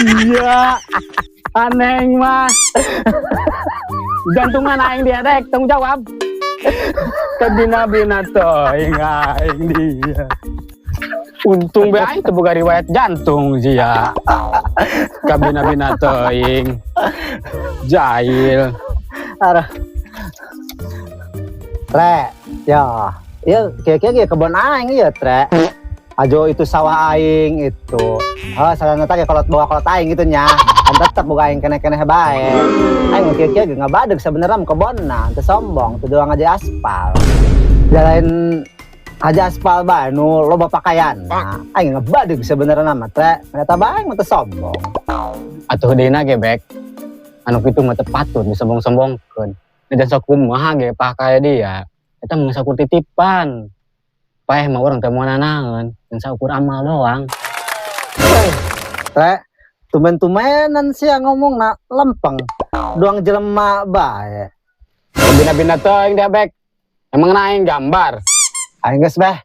Iya. Aneh mah. Gantungan aing dia dek, tanggung jawab. Kabina-bina teuing aing dia. Untung be aing teu boga riwayat jantung sih ya. Kabina-bina teuing. Jahil. Aduh. Tre, ya, kira-kira kebun aing ya Tre. Ajo itu sawah aing itu. Salah nata kalau bawa kolot aing gitu nya. Kan tetep boga aing kene-kene bae. Aing kira-kira ngabadeg sebenarnya kebonna, teu sombong, teu doang aja aspal. Jalain aja aspal bae nu loba pakaian. Aing ngabadeg sebenarnya mah Tre. Ternyata bae mah teu sombong. Atuh deuna ge bek. Anu kitu mah teu patut disombong-sombongkeun. Dan sok kumaha ge pakai dia. Eta mah sakur titipan. Paeh mah urang teh moal nanaeun, dan saukur amal doang. Tre, tumen-tumenan sih ngomongna lempeng. Doang jelema bae. Bina-bina teuing dia bek. Emang aing gambar. Aing geus beh,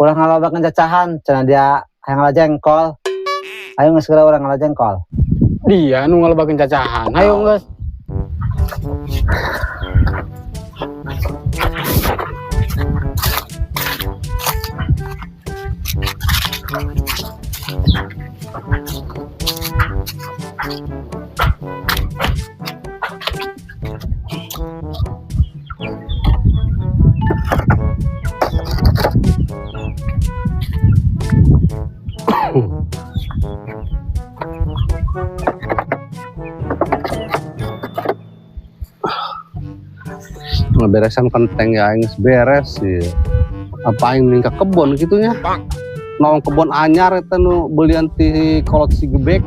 ulah ngalobakeun cacahan, cenah dia hayang ngala jengkol. Ayo geus segera urang ngala jengkol. Dia nu ngalobakeun cacahan. Hayo geus. Ngeberesan kenteng ya aing beres sih. Apa aing mending ke kebon gitunya. Naon kebon anyar eta nu beulian ti kolot si gebek.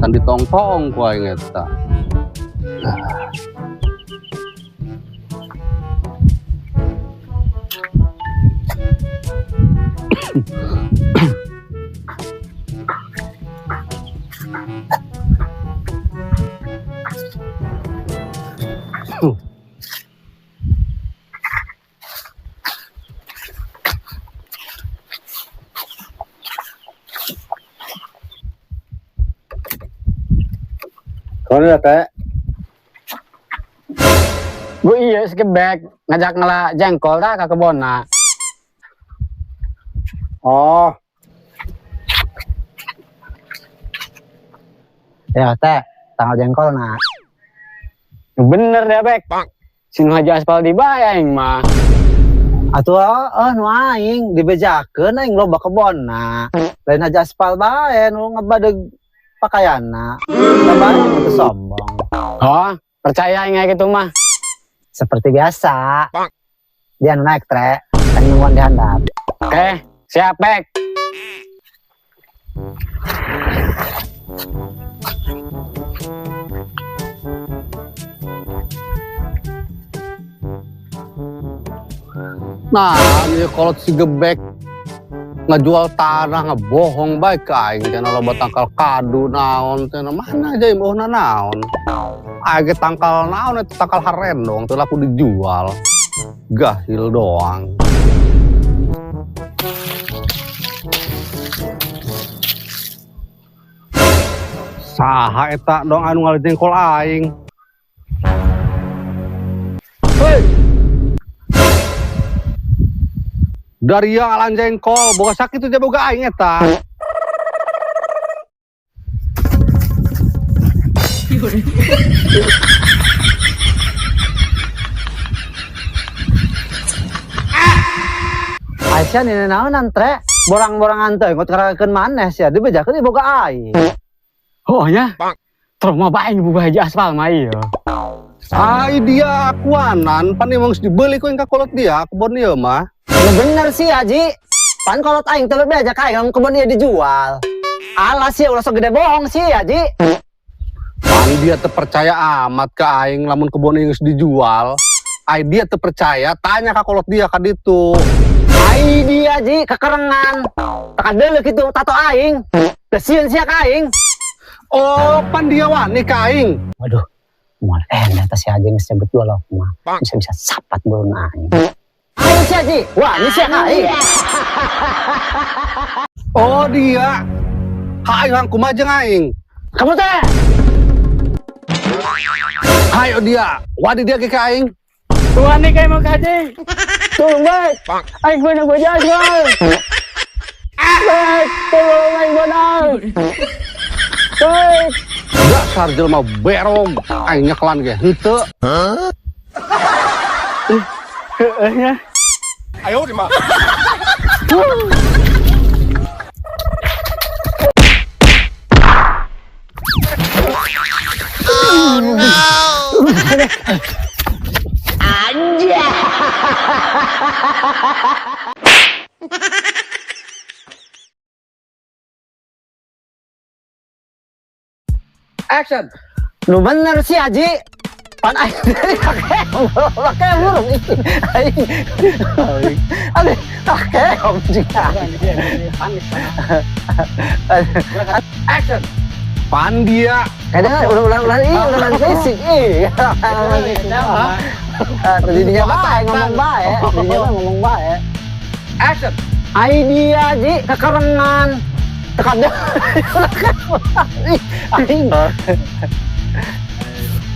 Kan ditong-tong ku aing eta. Kono ya Teh. Bu iya sekebek ngajak ngala jengkol dah ke kebonna. Oh. Ya Teh, tanggal jengkol nah. Bener deh bek. Sinu haja aspal di bae aing mah. Atuh nu aing dibejakeun aing loba kebonna. Lain aja aspal bae nu ngabadeg pakaianna. Bae teu sombong. Oh, percaya aing gitu mah. Seperti biasa. Dia nu naik Tre, kan nungguan di handap. Oke, siap bek. Nah, ini kolot si gebek ngejual tanah ngebohong baik ke aing cenah loba tangkal kadu naon cenah mana aja imeuhna naon. Age tangkal naon eta tangkal harendong teu laku dijual. Gahil doang. Saha eta dong anu ngalejengkol aing. Hei. Dari yang alan jengkol, boga sakit itu boga aing eta. Aisyah ini naonan Tre, borang-borangan teh ngot karakeun maneh sia dibejakeun boga aing. Oh ya. Terus bae bubuh haja aspal mah ieu. Ai dia akuanan, pan emang dibeli ku engka kolot dia kebon ieu mah. Ya bener sih Haji. Pan kolot aing teh beajak aing kebon ieu dijual. Alas sih ulah segede bohong sih Haji. Pan dia terpercaya amat ke aing lamun kebon ieu geus dijual. Ai dia terpercaya, tanya ka kolot dia ka ditu. Ai dia Haji kekerengan. Tak deuleu kitu tato aing. Teu sieun sia ka aing. Oh, pan dia wani ka aing. Waduh. Moal ternyata si Haji geus sebut dua loh mah. Bisa sapat beulun aing. Ayo si Haji. Wah, ini si aing. Oh dia Hayo hang kumajeng aing. Kamu teh. Hayo dia. Wadi dia ke aing. Tuhan nih kayak mau kaji. Tolong baik. Aing bener gue jajan. Baik, tolong aing bener. Baik. Dasar jelema berong. Aing nyekelan ge henteu. Action. Lu bener sih Haji. Pan aing pakai burung ini. Aduh, pakai om juga. Action. Pan dia. Udah ulang fisik. Tadinya baik ngomong baik. Tadinya ngomong baik. Action. Idea Ji kekarengan. Tekan dia. Aing.